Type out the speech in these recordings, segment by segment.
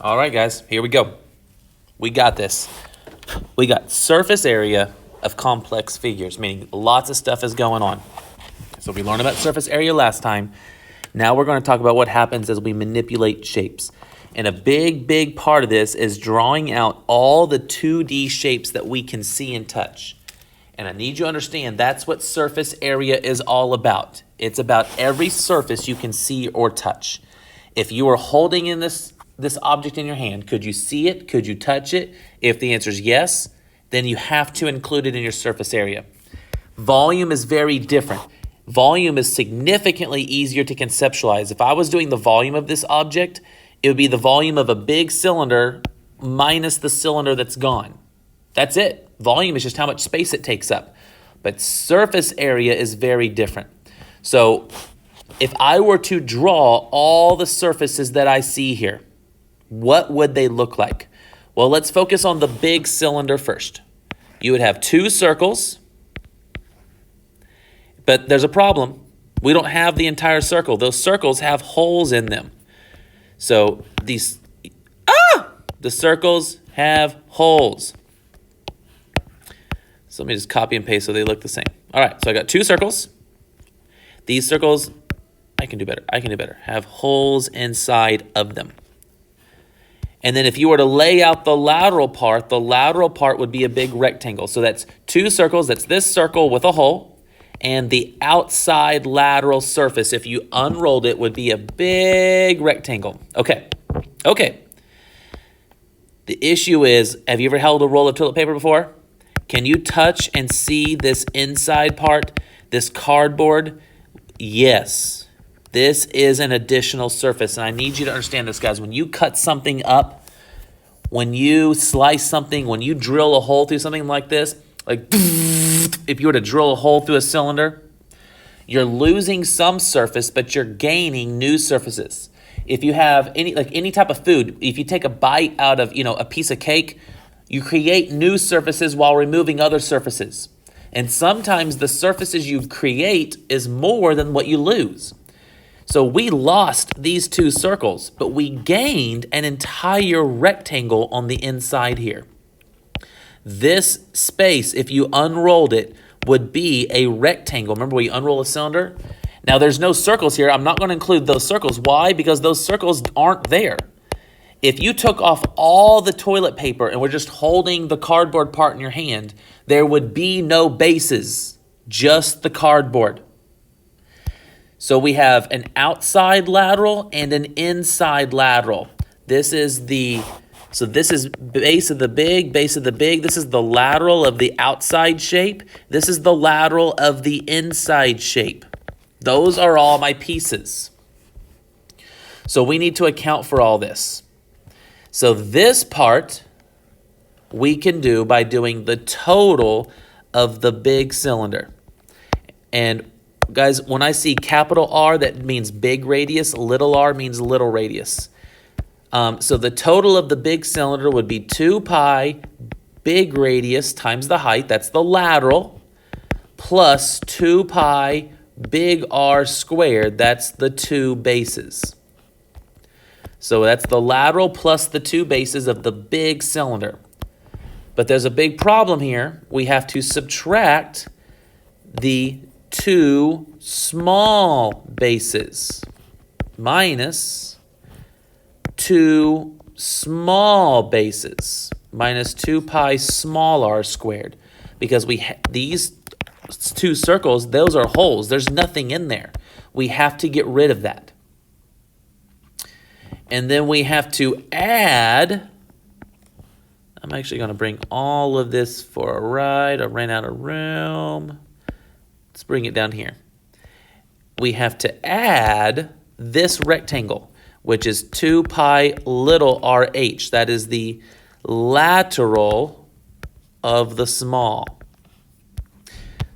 All right, guys, here we go. We got this. We got surface area of complex figures, meaning lots of stuff is going on. So we learned about surface area last time. Now we're going to talk about what happens as we manipulate shapes. And a big part of this is drawing out all the 2D shapes that we can see and touch. And I need you to understand that's what surface area is all about. It's about every surface you can see or touch. If you are holding in this object in your hand, could you see it? Could you touch it? If the answer is yes, then you have to include it in your surface area. Volume is very different. Volume is significantly easier to conceptualize. If I was doing the volume of this object, it would be the volume of a big cylinder minus the cylinder that's gone. That's it. Volume is just how much space it takes up. But surface area is very different. So if I were to draw all the surfaces that I see here, what would they look like? Well, let's focus on the big cylinder first. You would have two circles, but there's a problem. We don't have the entire circle. Those circles have holes in them. So the circles have holes. So let me just copy and paste so they look the same. All right, so I got two circles. These circles, I can do better, have holes inside of them. And then if you were to lay out the lateral part would be a big rectangle. So that's two circles. That's this circle with a hole. And the outside lateral surface, if you unrolled it, would be a big rectangle. Okay. The issue is, have you ever held a roll of toilet paper before? Can you touch and see this inside part, this cardboard? Yes. This is an additional surface, and I need you to understand this, guys. When you cut something up, when you slice something, when you drill a hole through something like this, like if you were to drill a hole through a cylinder, you're losing some surface, but you're gaining new surfaces. If you have any type of food, if you take a bite out of a piece of cake, you create new surfaces while removing other surfaces. And sometimes the surfaces you create is more than what you lose. So we lost these two circles, but we gained an entire rectangle on the inside here. This space, if you unrolled it, would be a rectangle. Remember when you unroll a cylinder? Now there's no circles here. I'm not going to include those circles. Why? Because those circles aren't there. If you took off all the toilet paper and were just holding the cardboard part in your hand, there would be no bases, just the cardboard. So we have an outside lateral and an inside lateral. This is base of the big. This is the lateral of the outside shape. This is the lateral of the inside shape. Those are all my pieces. So we need to account for all this. So this part we can do by doing the total of the big cylinder. And guys, when I see capital R, that means big radius. Little r means little radius. So the total of the big cylinder would be 2 pi big radius times the height, that's the lateral, plus 2 pi big R squared, that's the two bases. So that's the lateral plus the two bases of the big cylinder. But there's a big problem here. We have to subtract the two small bases minus two small bases minus 2 pi small r squared, because these two circles, those are holes. There's nothing in there. We have to get rid of that. And then we have to add, I'm actually going to bring all of this for a ride. I ran out of room. Let's bring it down here. We have to add this rectangle, which is 2 pi little RH. That is the lateral of the small.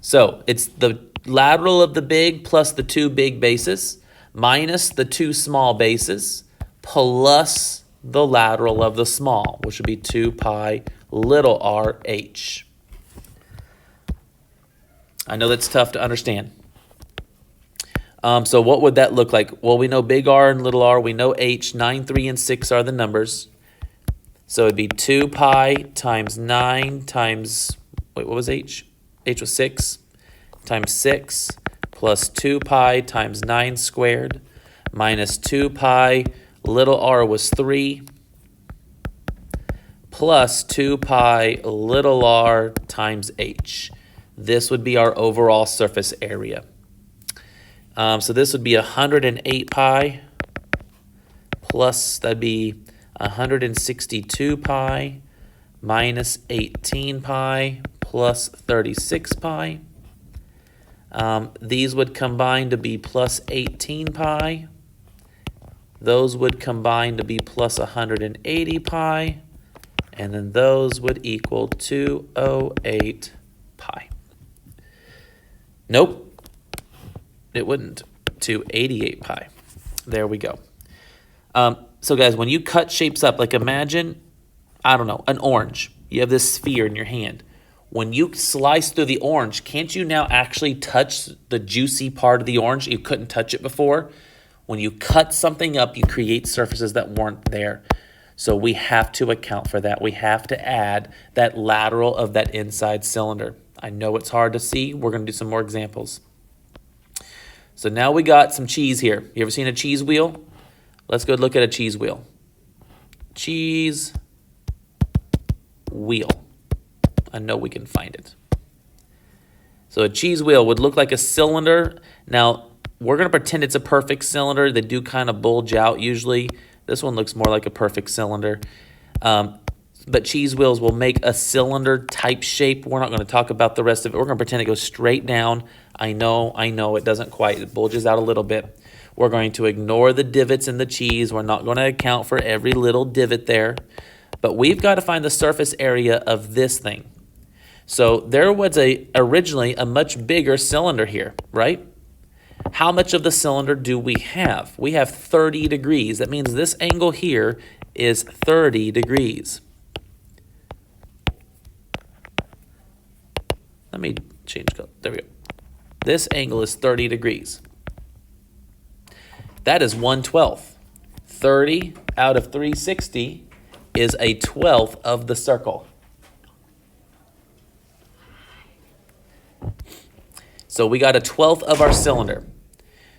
So it's the lateral of the big plus the two big bases minus the two small bases plus the lateral of the small, which would be 2 pi little RH. I know that's tough to understand. So what would that look like? Well, we know big R and little r. We know h. 9, 3, and 6 are the numbers. So it'd be 2 pi times 9 times, wait, what was h? H was 6 times 6 plus 2 pi times 9 squared minus 2 pi, little r was 3, plus 2 pi little r times h. This would be our overall surface area. So this would be 108 pi plus, that'd be 162 pi minus 18 pi plus 36 pi. These would combine to be plus 18 pi. Those would combine to be plus 180 pi. And then those would equal 208 pi. Nope. It wouldn't. 288 pi. There we go. So guys, when you cut shapes up, like imagine, I don't know, an orange. You have this sphere in your hand. When you slice through the orange, can't you now actually touch the juicy part of the orange? You couldn't touch it before. When you cut something up, you create surfaces that weren't there. So we have to account for that. We have to add that lateral of that inside cylinder. I know it's hard to see. We're going to do some more examples. So now we got some cheese here. You ever seen a cheese wheel? Let's go look at a cheese wheel. Cheese wheel. I know we can find it. So a cheese wheel would look like a cylinder. Now, we're going to pretend it's a perfect cylinder. They do kind of bulge out usually. This one looks more like a perfect cylinder. But cheese wheels will make a cylinder type shape. We're not going to talk about the rest of it. We're going to pretend it goes straight down. I know, it doesn't quite. It bulges out a little bit. We're going to ignore the divots in the cheese. We're not going to account for every little divot there. But we've got to find the surface area of this thing. So there was originally a much bigger cylinder here, right? How much of the cylinder do we have? We have 30 degrees. That means this angle here is 30 degrees. Let me change color. There we go. This angle is 30 degrees. That is 1/12. 30 out of 360 is a 1/12 of the circle. So we got a 1/12 of our cylinder.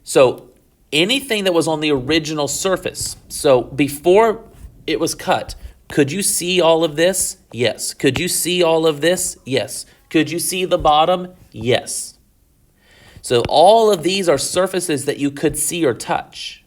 So anything that was on the original surface, so before it was cut, could you see all of this? Yes. Could you see all of this? Yes. Could you see the bottom? Yes. So all of these are surfaces that you could see or touch.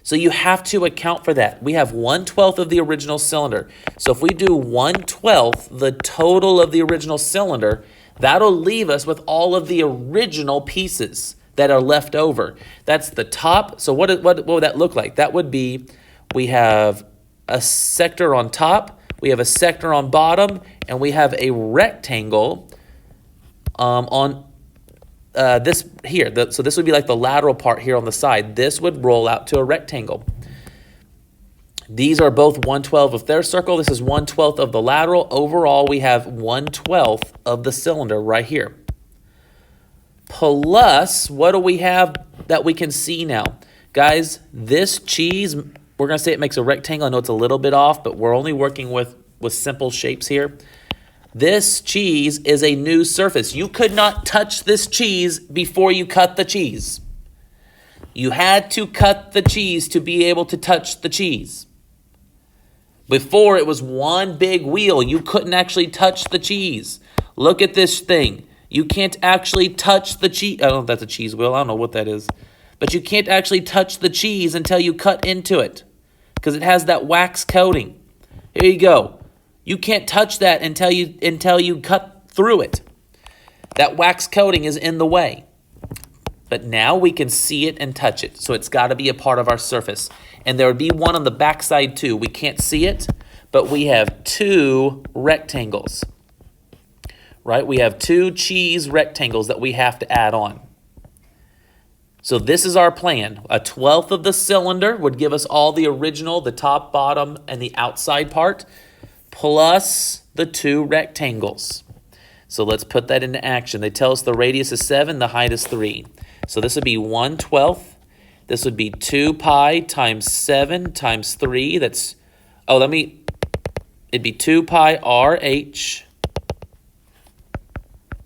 So you have to account for that. We have 1/12 of the original cylinder. So if we do 1/12 the total of the original cylinder, that'll leave us with all of the original pieces that are left over. That's the top. So what would that look like? That would be, we have a sector on top, we have a sector on bottom, and we have a rectangle on this here. So this would be like the lateral part here on the side. This would roll out to a rectangle. These are both 1/12 of their circle. This is 1/12 of the lateral. Overall, we have 1/12 of the cylinder right here. Plus, what do we have that we can see now? Guys, this cheese, we're going to say it makes a rectangle. I know it's a little bit off, but we're only working with simple shapes here. This cheese is a new surface. You could not touch this cheese before you cut the cheese. You had to cut the cheese to be able to touch the cheese. Before, it was one big wheel. You couldn't actually touch the cheese. Look at this thing. You can't actually touch the cheese. I don't know if that's a cheese wheel. I don't know what that is. But you can't actually touch the cheese until you cut into it because it has that wax coating. Here you go. You can't touch that until you cut through it. That wax coating is in the way. But now we can see it and touch it. So it's got to be a part of our surface. And there would be one on the back side too. We can't see it, but we have two rectangles. Right? We have two cheese rectangles that we have to add on. So this is our plan. 1/12 of the cylinder would give us all the original, the top, bottom, and the outside part, plus the two rectangles. So let's put that into action. They tell us the radius is 7, the height is 3. So this would be 1/12. This would be 2 pi times 7 times 3. That's, it'd be 2 pi RH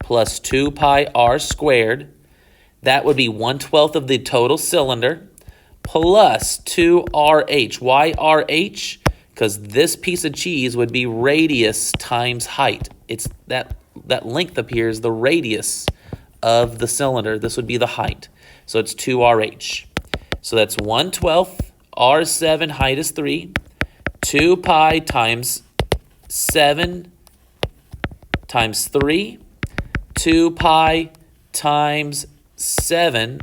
plus 2 pi r squared. That would be 1/12 of the total cylinder plus 2RH. Why RH? Because this piece of cheese would be radius times height. It's that length up here is the radius of the cylinder. This would be the height. So it's 2RH. So that's 1/12, R7, height is 3, 2 pi times 7 times 3, 2 pi times 7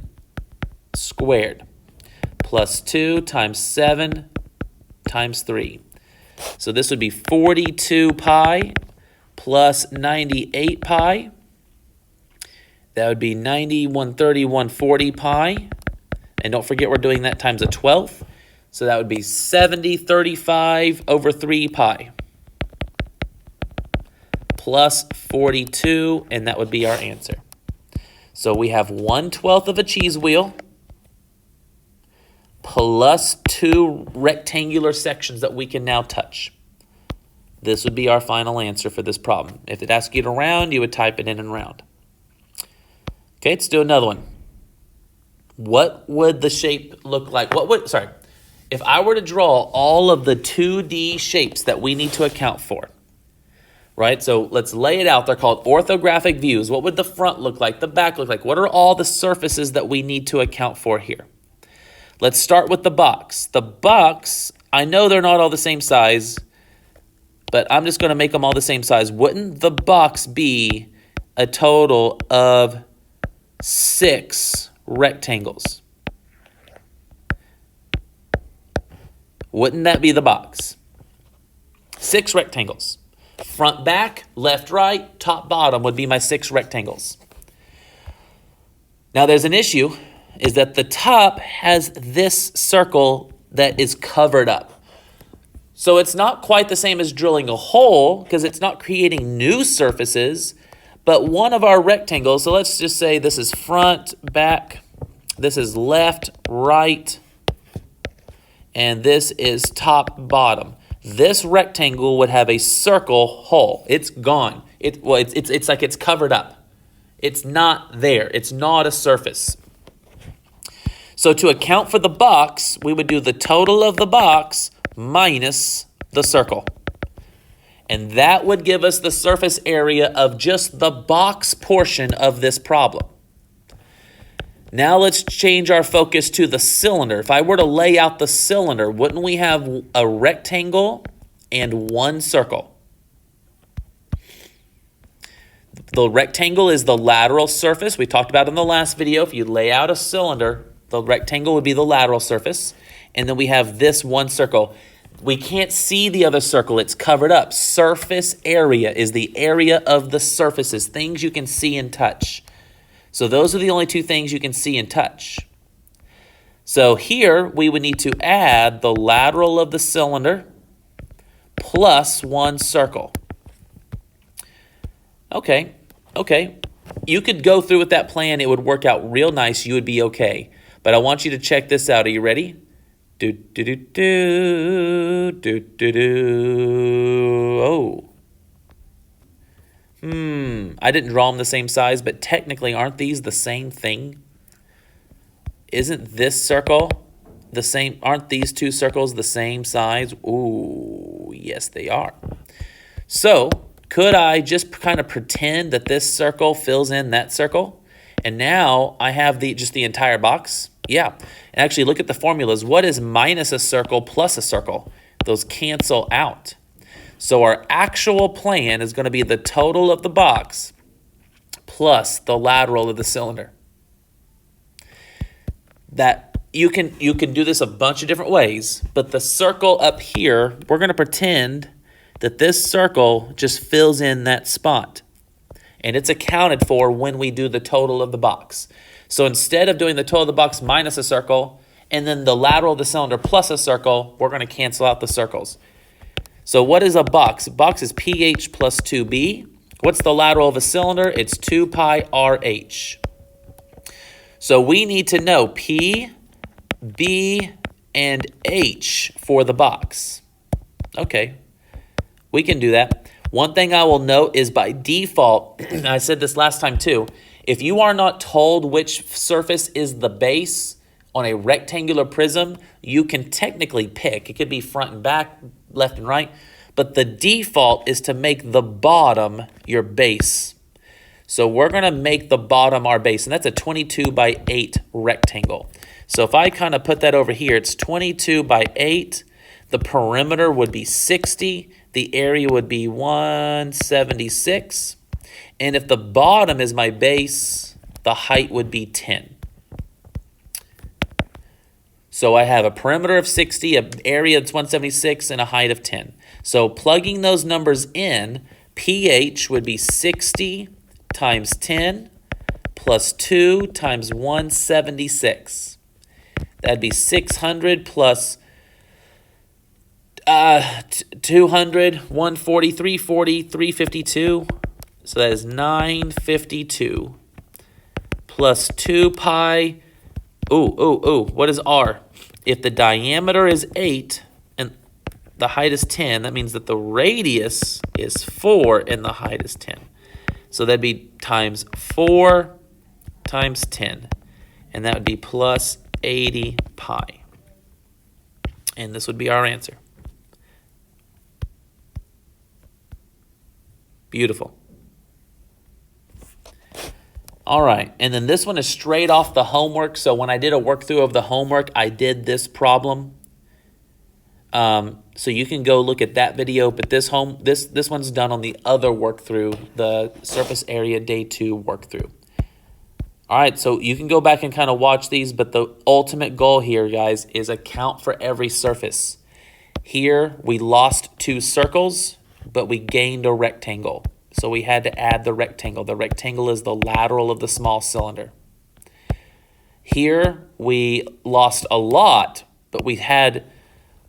squared, plus 2 times 7 times 3. So this would be 42 pi plus 98 pi. That would be 90, 130, 140 pi. And don't forget we're doing that times a 12th. So that would be 70, 35 over 3 pi. Plus 42, and that would be our answer. So we have 1/12 of a cheese wheel plus 2 rectangular sections that we can now touch. This would be our final answer for this problem. If it asks you to round, you would type it in and round. Okay, let's do another one. What would the shape look like? If I were to draw all of the 2D shapes that we need to account for, right? So let's lay it out. They're called orthographic views. What would the front look like? The back look like? What are all the surfaces that we need to account for here? Let's start with the box. The box, I know they're not all the same size, but I'm just going to make them all the same size. Wouldn't the box be a total of 6 rectangles? Wouldn't that be the box? 6 rectangles. Front, back, left, right, top, bottom would be my 6 rectangles. Now there's an issue, is that the top has this circle that is covered up. So it's not quite the same as drilling a hole because it's not creating new surfaces, but one of our rectangles, so let's just say this is front, back, this is left, right, and this is top, bottom. This rectangle would have a circle hole. It's gone. It's like it's covered up. It's not there. It's not a surface. So to account for the box, we would do the total of the box minus the circle. And that would give us the surface area of just the box portion of this problem. Now let's change our focus to the cylinder. If I were to lay out the cylinder, wouldn't we have a rectangle and one circle? The rectangle is the lateral surface. We talked about in the last video. If you lay out a cylinder, the rectangle would be the lateral surface. And then we have this one circle. We can't see the other circle. It's covered up. Surface area is the area of the surfaces, things you can see and touch. So those are the only 2 things you can see and touch. So here we would need to add the lateral of the cylinder plus 1 circle. Okay. You could go through with that plan. It would work out real nice. You would be okay. But I want you to check this out. Are you ready? Oh. I didn't draw them the same size, but technically aren't these the same thing? Isn't this circle the same? Aren't these 2 circles the same size? Ooh, yes they are. So could I just kind of pretend that this circle fills in that circle? And now I have just the entire box? Yeah. And actually look at the formulas. What is minus a circle plus a circle? Those cancel out. So our actual plan is going to be the total of the box plus the lateral of the cylinder. That you can do this a bunch of different ways, but the circle up here, we're going to pretend that this circle just fills in that spot. And it's accounted for when we do the total of the box. So instead of doing the total of the box minus a circle, and then the lateral of the cylinder plus a circle, we're going to cancel out the circles. So what is a box? A box is pH plus 2B. What's the lateral of a cylinder? It's 2 pi RH. So we need to know P, B, and H for the box. Okay, we can do that. One thing I will note is by default, I said this last time too, if you are not told which surface is the base on a rectangular prism, you can technically pick. It could be front and back, left and right, but the default is to make the bottom your base. So we're going to make the bottom our base, and that's a 22 by 8 rectangle. So if I kind of put that over here, it's 22 by 8. The perimeter would be 60. The area would be 176. And if the bottom is my base, the height would be 10. So I have a perimeter of 60, an area that's 176, and a height of 10. So plugging those numbers in, pH would be 60 times 10 plus 2 times 176. That'd be 600 plus 200, 140, 340, 352. So that is 952 plus 2 pi. What is R? If the diameter is 8 and the height is 10, that means that the radius is 4 and the height is 10. So that'd be times 4 times 10. And that would be plus 80 pi. And this would be our answer. Beautiful. All right, and then this one is straight off the homework. So when I did a work through of the homework, I did this problem. So you can go look at that video, but this one's done on the other work through, the surface area day 2 work through. All right, so you can go back and kind of watch these, but the ultimate goal here, guys, is account for every surface. Here, we lost 2 circles, but we gained a rectangle. So we had to add the rectangle. The rectangle is the lateral of the small cylinder. Here, we lost a lot, but we had,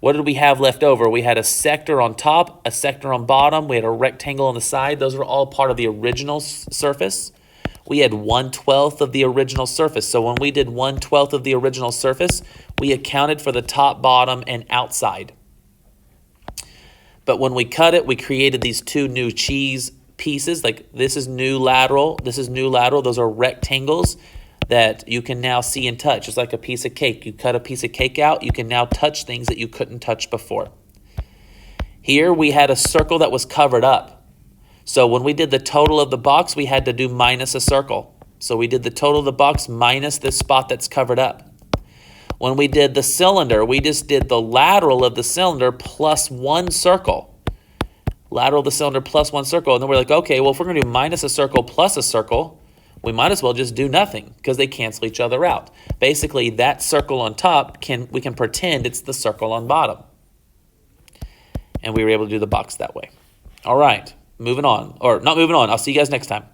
what did we have left over? We had a sector on top, a sector on bottom. We had a rectangle on the side. Those were all part of the original surface. We had 1/12 of the original surface. So when we did 1/12 of the original surface, we accounted for the top, bottom, and outside. But when we cut it, we created these 2 new cheese pieces. Like this is new lateral, this is new lateral. Those are rectangles that you can now see and touch. It's like a piece of cake. You cut a piece of cake out, you can now touch things that you couldn't touch before. Here we had a circle that was covered up. So when we did the total of the box, we had to do minus a circle. So we did the total of the box minus this spot that's covered up. When we did the cylinder, we just did the lateral of the cylinder plus 1 circle. Lateral of the cylinder plus 1 circle. And then we're like, okay, well, if we're going to do minus a circle plus a circle, we might as well just do nothing because they cancel each other out. Basically, that circle on top, we can pretend it's the circle on bottom. And we were able to do the box that way. All right, moving on. Or not moving on. I'll see you guys next time.